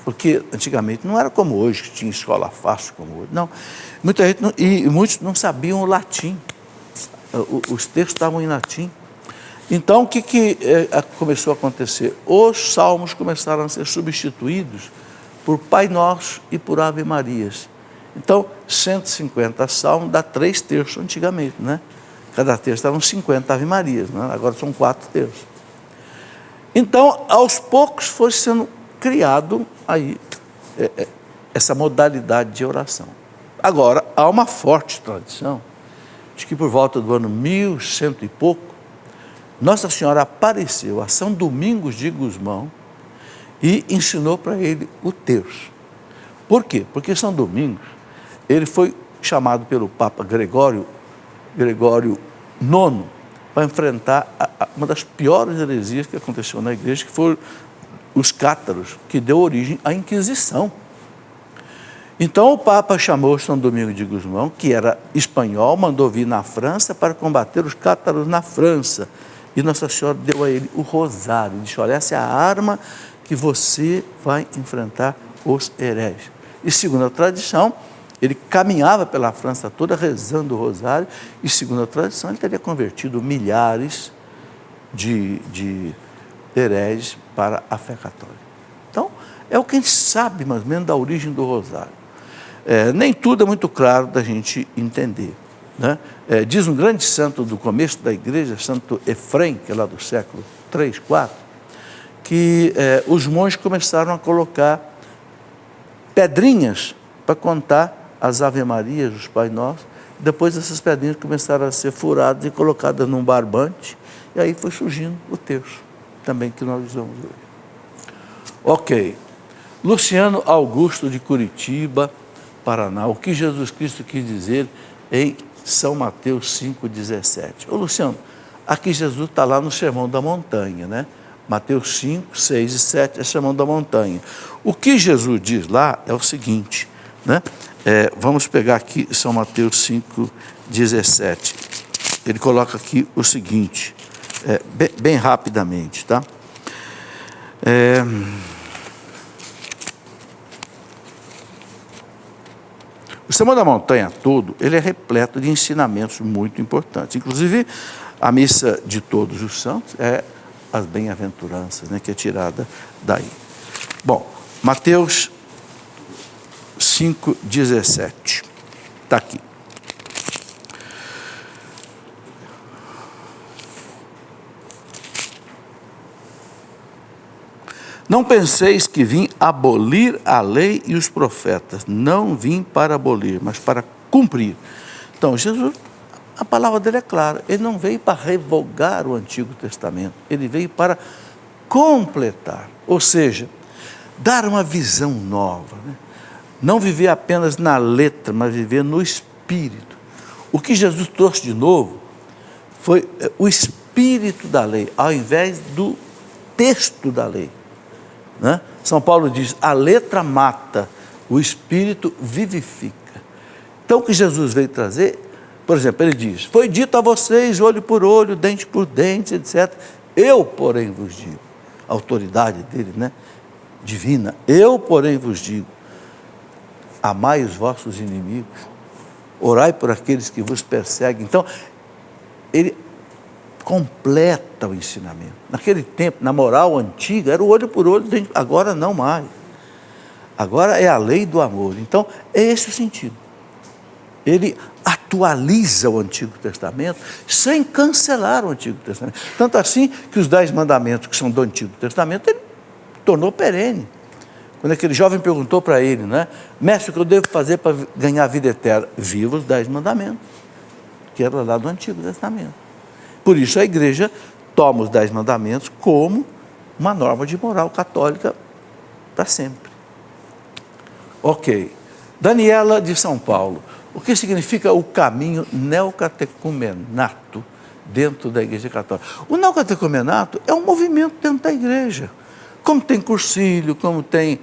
A: porque antigamente não era como hoje, que tinha escola fácil como hoje. Não, muitos não sabiam o latim, os textos estavam em latim. Então, o que começou a acontecer? Os salmos começaram a ser substituídos por Pai Nosso e por Ave Marias. Então, 150 salmos dá 3 terços antigamente, né? Cada terço eram 50 Ave Marias, né? Agora são 4 terços. Então, aos poucos foi sendo criado aí essa modalidade de oração. Agora, há uma forte tradição de que por volta do ano 1100 e pouco, Nossa Senhora apareceu a São Domingos de Gusmão e ensinou para ele o terço. Por quê? Porque São Domingos, ele foi chamado pelo Papa Gregório IX para enfrentar uma das piores heresias que aconteceu na igreja, que foram os cátaros, que deu origem à Inquisição. Então o Papa chamou São Domingos de Gusmão, que era espanhol, mandou vir na França para combater os cátaros na França. E Nossa Senhora deu a ele o rosário, disse, olha, essa é a arma que você vai enfrentar os hereges. E segundo a tradição, ele caminhava pela França toda rezando o rosário, e segundo a tradição, ele teria convertido milhares de hereges para a fé católica. Então, é o que a gente sabe, mais ou menos, da origem do rosário. Nem tudo é muito claro da gente entender, né? Diz um grande santo do começo da igreja, Santo Efrem, que é lá do século 3, 4, que os monges começaram a colocar pedrinhas para contar as Ave-Marias, os Pai Nossos. Depois essas pedrinhas começaram a ser furadas e colocadas num barbante, e aí foi surgindo o terço, também que nós usamos hoje. Ok. Luciano Augusto de Curitiba, Paraná. O que Jesus Cristo quis dizer em São Mateus 5,17? Ô Luciano, aqui Jesus está lá no Sermão da Montanha, né? Mateus 5, 6 e 7 é Sermão da Montanha. O que Jesus diz lá é o seguinte, né? Vamos pegar aqui São Mateus 5, 17. Ele coloca aqui o seguinte, bem rapidamente, tá? O Sermão da Montanha todo, ele é repleto de ensinamentos muito importantes. Inclusive, a missa de todos os santos é as bem-aventuranças, né, que é tirada daí. Bom, Mateus 5,17. Está aqui. Não penseis que vim abolir a lei e os profetas. Não vim para abolir, mas para cumprir. Então, Jesus, a palavra dele é clara. Ele não veio para revogar o Antigo Testamento. Ele veio para completar. Ou seja, dar uma visão nova, né? Não viver apenas na letra, mas viver no espírito. O que Jesus trouxe de novo foi o espírito da lei, ao invés do texto da lei, né? São Paulo diz, a letra mata, o espírito vivifica. Então o que Jesus veio trazer, por exemplo, ele diz, foi dito a vocês olho por olho, dente por dente, etc. Eu, porém, vos digo, a autoridade dele, né, divina, eu, porém, vos digo, amai os vossos inimigos, orai por aqueles que vos perseguem. Então, ele completa o ensinamento. Naquele tempo, na moral antiga, era o olho por olho, agora não mais. Agora é a lei do amor. Então, é esse o sentido. Ele atualiza o Antigo Testamento sem cancelar o Antigo Testamento. Tanto assim que os 10 mandamentos que são do Antigo Testamento, ele tornou perene. Quando aquele jovem perguntou para ele, né, mestre, o que eu devo fazer para ganhar a vida eterna? Viva os 10 mandamentos, que eram lá do Antigo Testamento. Por isso a igreja toma os 10 mandamentos como uma norma de moral católica para sempre. Ok. Daniela de São Paulo. O que significa o caminho neocatecumenato dentro da Igreja Católica? O neocatecumenato é um movimento dentro da igreja. Como tem cursilho, como tem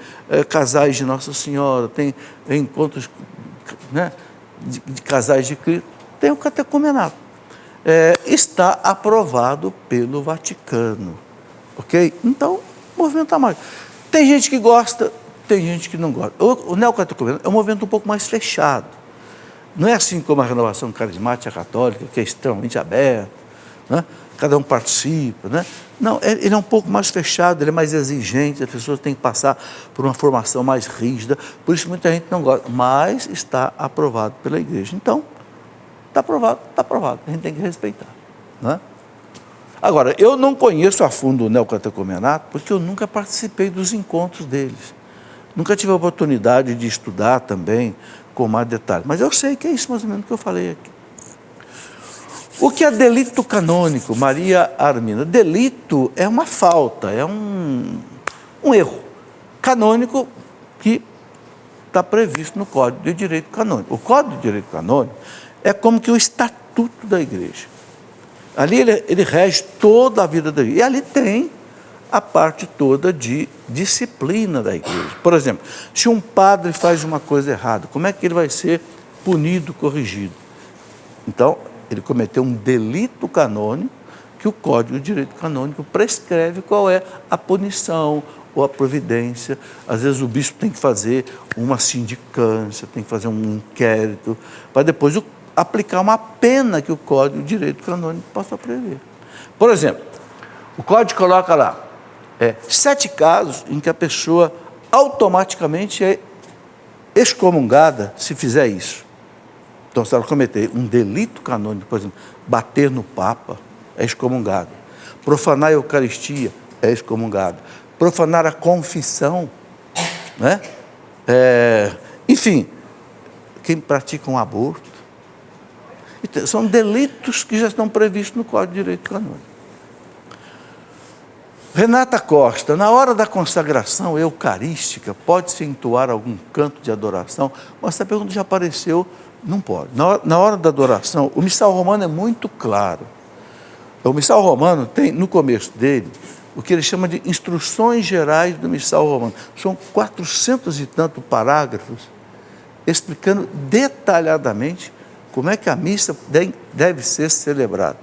A: casais de Nossa Senhora, tem encontros, né, de casais de Cristo, tem o catecumenato. Está aprovado pelo Vaticano. Ok? Então, o movimento está mais. Tem gente que gosta, tem gente que não gosta. O neocatecumenato é um movimento um pouco mais fechado. Não é assim como a renovação carismática católica, que é extremamente aberta, né? Cada um participa, né? Não, ele é um pouco mais fechado, ele é mais exigente, as pessoas têm que passar por uma formação mais rígida, por isso muita gente não gosta, mas está aprovado pela igreja. Então, está aprovado, a gente tem que respeitar, né? Agora, eu não conheço a fundo o neocatecumenato, porque eu nunca participei dos encontros deles. Nunca tive a oportunidade de estudar também com mais detalhe. Mas eu sei que é isso mais ou menos que eu falei aqui. O que é delito canônico, Maria Armina? Delito é uma falta, é um erro canônico que está previsto no Código de Direito Canônico. O Código de Direito Canônico é como que o estatuto da igreja. Ali ele rege toda a vida da igreja. E ali tem a parte toda de disciplina da igreja. Por exemplo, se um padre faz uma coisa errada, como é que ele vai ser punido, corrigido? Então, ele cometeu um delito canônico que o Código de Direito Canônico prescreve qual é a punição ou a providência. Às vezes o bispo tem que fazer uma sindicância, tem que fazer um inquérito, para depois aplicar uma pena que o Código de Direito Canônico possa prever. Por exemplo, o Código coloca lá 7 casos em que a pessoa automaticamente é excomungada se fizer isso. Então, se ela cometer um delito canônico, por exemplo, bater no Papa, é excomungado. Profanar a Eucaristia, é excomungado. Profanar a confissão, né? Enfim, quem pratica um aborto. Então, são delitos que já estão previstos no Código de Direito Canônico. Renata Costa, na hora da consagração eucarística, pode-se entoar algum canto de adoração? Mas essa pergunta já apareceu, não pode. Na hora da adoração, o missal romano é muito claro. O missal romano tem, no começo dele, o que ele chama de instruções gerais do missal romano. São 400 e tantos parágrafos explicando detalhadamente como é que a missa deve ser celebrada,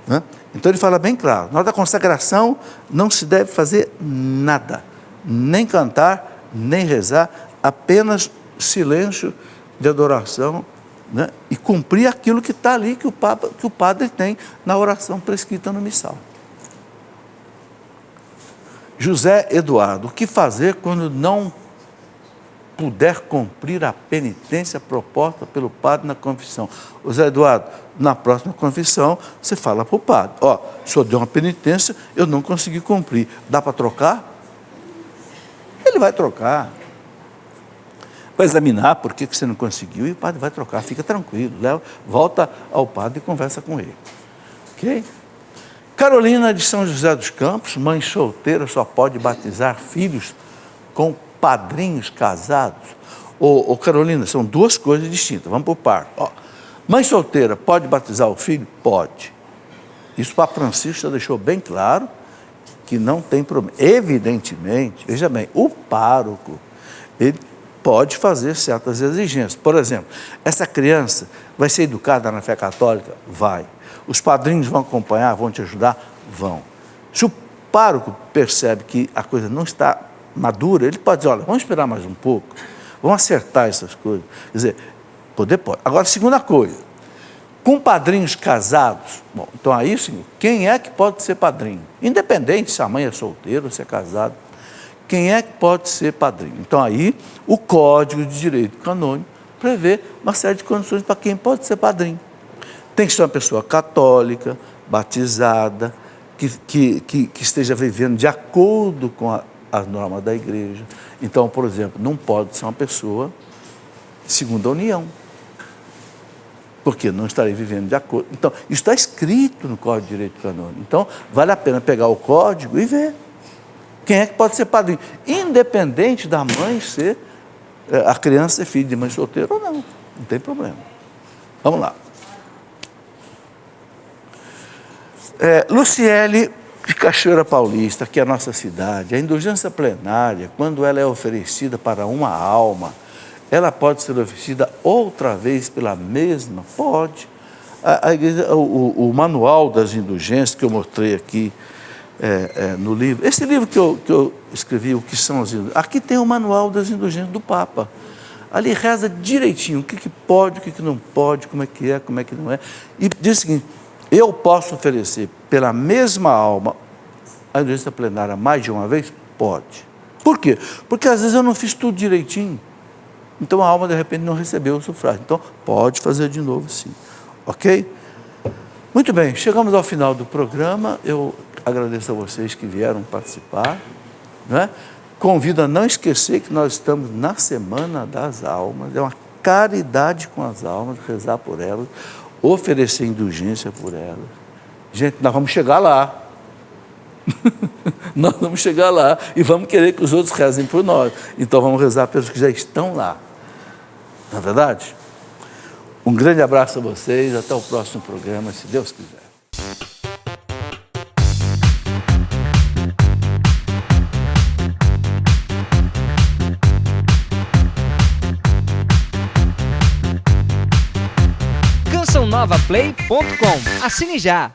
A: né? Então ele fala bem claro, na hora da consagração não se deve fazer nada, nem cantar, nem rezar, apenas silêncio de adoração, né? E cumprir aquilo que está ali, que o padre tem na oração prescrita no missal. José Eduardo, o que fazer quando não puder cumprir a penitência proposta pelo padre na confissão? José Eduardo, na próxima confissão, você fala para o padre, o senhor deu uma penitência, eu não consegui cumprir, dá para trocar? Ele vai trocar. Vai examinar por que você não conseguiu e o padre vai trocar, fica tranquilo, volta ao padre e conversa com ele. Ok? Carolina de São José dos Campos, mãe solteira só pode batizar filhos com padrinhos casados. Carolina, são duas coisas distintas, vamos por par. Mãe solteira pode batizar o filho? Pode. Isso o Papa Francisco já deixou bem claro que não tem problema. Evidentemente, veja bem, o pároco, ele pode fazer certas exigências. Por exemplo, essa criança vai ser educada na fé católica? Vai. Os padrinhos vão acompanhar, vão te ajudar? Vão. Se o pároco percebe que a coisa não está madura, ele pode dizer, olha, vamos esperar mais um pouco, vamos acertar essas coisas. Quer dizer, poder pode. Agora, segunda coisa, com padrinhos casados, bom, então aí sim, quem é que pode ser padrinho? Independente se a mãe é solteira ou se é casada. quem é que pode ser padrinho. Então aí o Código de Direito Canônico prevê uma série de condições para quem pode ser padrinho. Tem que ser uma pessoa católica, batizada, que esteja vivendo de acordo com as normas da igreja. Então, por exemplo, não pode ser uma pessoa de segunda união, porque não estarei vivendo de acordo. Então, isso está escrito no Código de Direito Canônico. Então, vale a pena pegar o código e ver quem é que pode ser padrinho, independente da mãe ser, a criança ser filha de mãe solteira ou não tem problema. Vamos lá. Luciele de Cachoeira Paulista, que é a nossa cidade, a indulgência plenária, quando ela é oferecida para uma alma, ela pode ser oferecida outra vez pela mesma? Pode. A igreja, o manual das indulgências que eu mostrei aqui no livro, esse livro que eu escrevi, o que são as indulgências, aqui tem o manual das indulgências do Papa. Ali reza direitinho o que pode, o que não pode, como é que não é. E diz o seguinte: eu posso oferecer pela mesma alma a indulgência plenária mais de uma vez? Pode. Por quê? Porque às vezes eu não fiz tudo direitinho. Então a alma de repente não recebeu o sufrágio. Então pode fazer de novo sim. Ok? Muito bem, chegamos ao final do programa. Eu agradeço a vocês que vieram participar, né? Convido a não esquecer que nós estamos na Semana das Almas. É uma caridade com as almas, rezar por elas, oferecer indulgência por elas. Gente, nós vamos chegar lá. Nós vamos chegar lá e vamos querer que os outros rezem por nós. Então vamos rezar pelos que já estão lá. Não é verdade? Um grande abraço a vocês, até o próximo programa, se Deus quiser.
B: CançãoNovaPlay.com. Assine já!